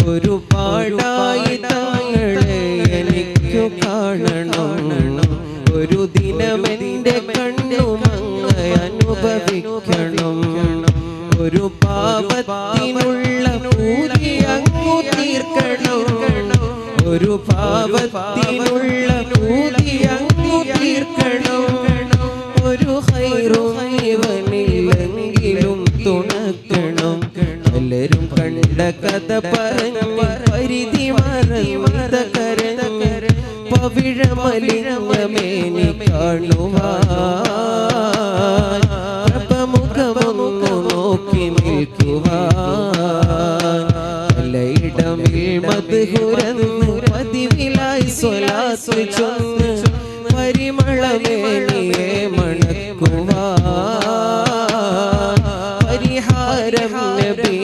ഒരുപാടായി തങ്ങളെ എനിക്കു കാണണം. ഒരു ദിനമെന്റെ കണ്ണുമങ്ങ അനുഭവിക്കണം. ഒരു പാപത്തിനുള്ള പൂതി അങ്ങു തീർക്കണം. ഒരു പാപത്തിനുള്ള പൂതി അങ്ങു തീർക്കണം. ഒരു ഹൈറും ഇവനില്ലെങ്കിലും തുണക്കണം. എല്ലാരും കണ്ട കഥ പറഞ്ഞ് പരിധി മറന്ന കരഞ്ഞ് പവിഴമലിനമേനി കാണുവാൻ പ്രഭമുഖമൊന്നു നോക്കി നിൽക്കുവാൻ എല്ലായിടമിൽ മദ്ഹുരന്ന് പതിവിലായി സ്വലാത്ത് ചൊന്ന് പരിമളമേനിയെ മണക്കുവാൻ പരിഹാരം നബി